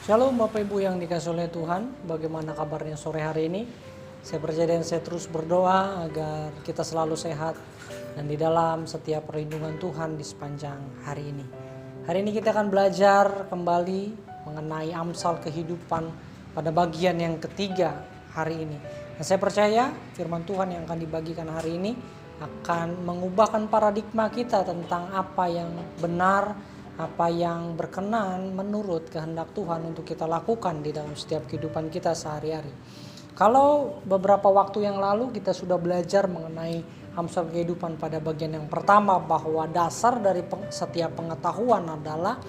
Shalom Bapak Ibu yang dikasihi oleh Tuhan, bagaimana kabarnya sore hari ini? Saya percaya dan saya terus berdoa agar kita selalu sehat dan di dalam setiap perlindungan Tuhan di sepanjang hari ini. Hari ini kita akan belajar kembali mengenai Amsal kehidupan pada bagian yang ketiga hari ini. Dan saya percaya firman Tuhan yang akan dibagikan hari ini akan mengubahkan paradigma kita tentang apa yang benar, apa yang berkenan menurut kehendak Tuhan untuk kita lakukan di dalam setiap kehidupan kita sehari-hari. Kalau beberapa waktu yang lalu kita sudah belajar mengenai Amsal kehidupan pada bagian yang pertama, bahwa dasar dari setiap pengetahuan adalah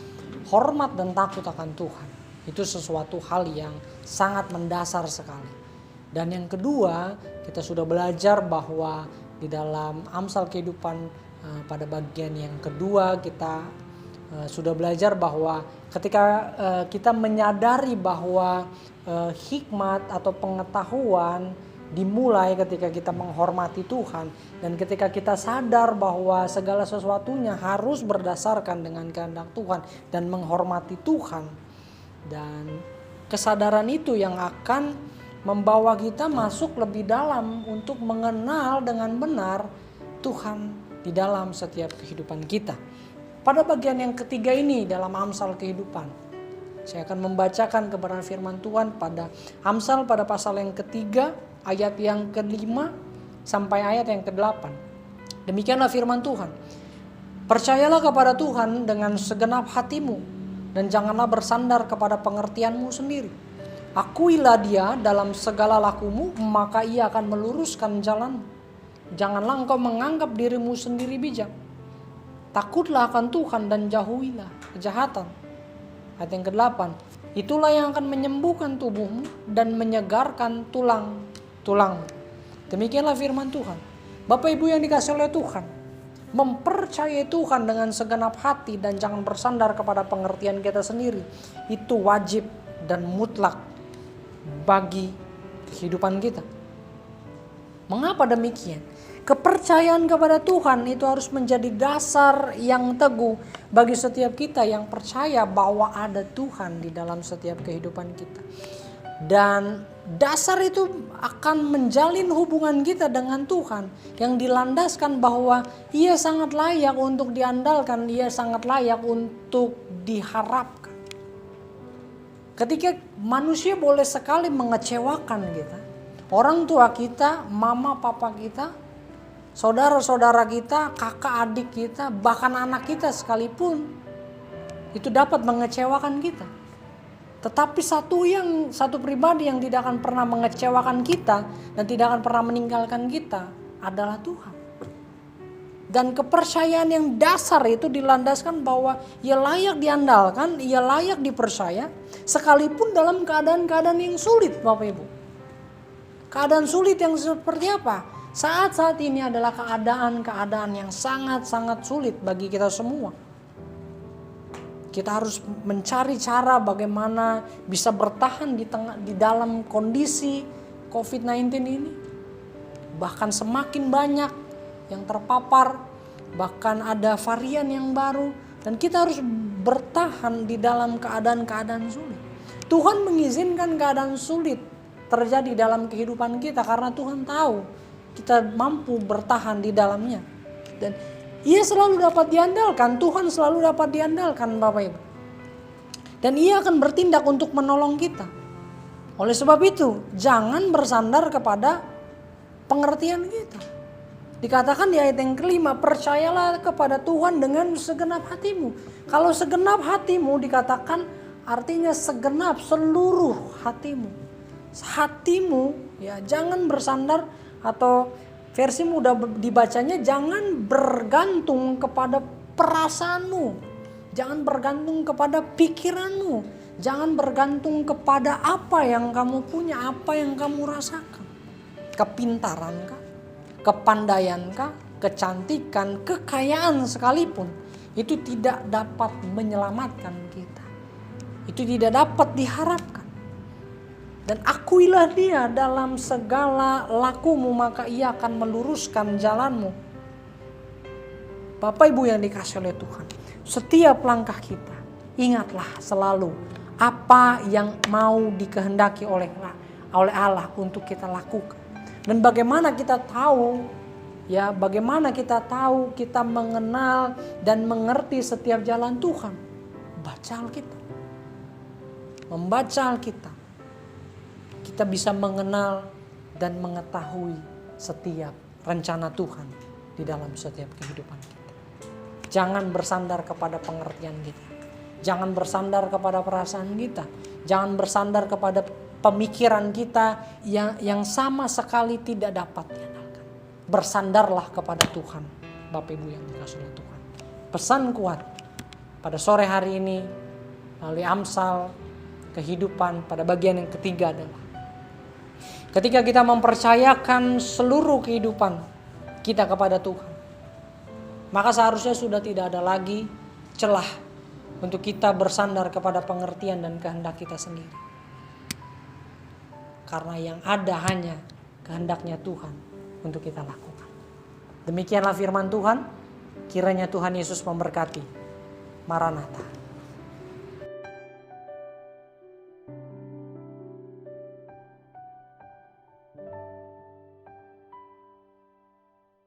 hormat dan takut akan Tuhan. Itu sesuatu hal yang sangat mendasar sekali. Dan yang kedua, kita sudah belajar bahwa di dalam Amsal kehidupan pada bagian yang kedua kita sudah belajar bahwa ketika kita menyadari bahwa hikmat atau pengetahuan dimulai ketika kita menghormati Tuhan, dan ketika kita sadar bahwa segala sesuatunya harus berdasarkan dengan kehendak Tuhan dan menghormati Tuhan, dan kesadaran itu yang akan membawa kita masuk lebih dalam untuk mengenal dengan benar Tuhan di dalam setiap kehidupan kita. Pada bagian yang ketiga ini dalam Amsal kehidupan, saya akan membacakan kebenaran firman Tuhan pada Amsal pada pasal yang ketiga ayat yang ke-5 sampai ayat yang ke-8. Demikianlah firman Tuhan. Percayalah kepada Tuhan dengan segenap hatimu dan janganlah bersandar kepada pengertianmu sendiri. Akuilah Dia dalam segala lakumu, maka Ia akan meluruskan jalanmu. Janganlah engkau menganggap dirimu sendiri bijak. Takutlah akan Tuhan dan jauhilah kejahatan. Ayat yang ke-8. Itulah yang akan menyembuhkan tubuhmu dan menyegarkan tulang-tulangmu. Demikianlah firman Tuhan. Bapak Ibu yang dikasihi oleh Tuhan, mempercayai Tuhan dengan segenap hati dan jangan bersandar kepada pengertian kita sendiri, itu wajib dan mutlak bagi kehidupan kita. Mengapa demikian? Kepercayaan kepada Tuhan itu harus menjadi dasar yang teguh bagi setiap kita yang percaya bahwa ada Tuhan di dalam setiap kehidupan kita. Dan dasar itu akan menjalin hubungan kita dengan Tuhan yang dilandaskan bahwa Ia sangat layak untuk diandalkan, Ia sangat layak untuk diharapkan. Ketika manusia boleh sekali mengecewakan kita, orang tua kita, mama papa kita, saudara-saudara kita, kakak adik kita, bahkan anak kita sekalipun, itu dapat mengecewakan kita. Tetapi satu pribadi yang tidak akan pernah mengecewakan kita dan tidak akan pernah meninggalkan kita adalah Tuhan. Dan kepercayaan yang dasar itu dilandaskan bahwa Ia layak diandalkan, Ia layak dipercaya, sekalipun dalam keadaan-keadaan yang sulit, Bapak Ibu. Keadaan sulit yang seperti apa? Saat-saat ini adalah keadaan-keadaan yang sangat-sangat sulit bagi kita semua. Kita harus mencari cara bagaimana bisa bertahan di dalam kondisi COVID-19 ini. Bahkan semakin banyak yang terpapar, bahkan ada varian yang baru, dan kita harus bertahan di dalam keadaan-keadaan sulit. Tuhan mengizinkan keadaan sulit terjadi dalam kehidupan kita karena Tuhan tahu kita mampu bertahan di dalamnya. Dan Ia selalu dapat diandalkan, Tuhan selalu dapat diandalkan, Bapak Ibu. Dan Ia akan bertindak untuk menolong kita. Oleh sebab itu, jangan bersandar kepada pengertian kita. Dikatakan di ayat yang ke-5, percayalah kepada Tuhan dengan segenap hatimu. Kalau segenap hatimu dikatakan artinya segenap, seluruh hatimu. Hatimu ya, jangan bersandar, atau versi mudah dibacanya, jangan bergantung kepada perasaanmu, jangan bergantung kepada pikiranmu, jangan bergantung kepada apa yang kamu punya, apa yang kamu rasakan, kepintarankah, kepandaiankah, kecantikan, kekayaan sekalipun, itu tidak dapat menyelamatkan kita, itu tidak dapat diharapkan. Dan akuilah Dia dalam segala lakumu, maka Ia akan meluruskan jalanmu. Bapak Ibu yang dikasihi oleh Tuhan, setiap langkah kita, ingatlah selalu apa yang mau dikehendaki oleh Allah untuk kita lakukan. Dan bagaimana kita tahu, kita mengenal dan mengerti setiap jalan Tuhan? Baca Alkitab. Membaca Alkitab, kita bisa mengenal dan mengetahui setiap rencana Tuhan di dalam setiap kehidupan kita. Jangan bersandar kepada pengertian kita. Jangan bersandar kepada perasaan kita. Jangan bersandar kepada pemikiran kita yang sama sekali tidak dapat diandalkan. Bersandarlah kepada Tuhan, Bapak Ibu yang dikasihi oleh Tuhan. Pesan kuat pada sore hari ini melalui Amsal kehidupan pada bagian yang ketiga adalah ketika kita mempercayakan seluruh kehidupan kita kepada Tuhan, maka seharusnya sudah tidak ada lagi celah untuk kita bersandar kepada pengertian dan kehendak kita sendiri. Karena yang ada hanya kehendaknya Tuhan untuk kita lakukan. Demikianlah firman Tuhan. Kiranya Tuhan Yesus memberkati. Maranatha.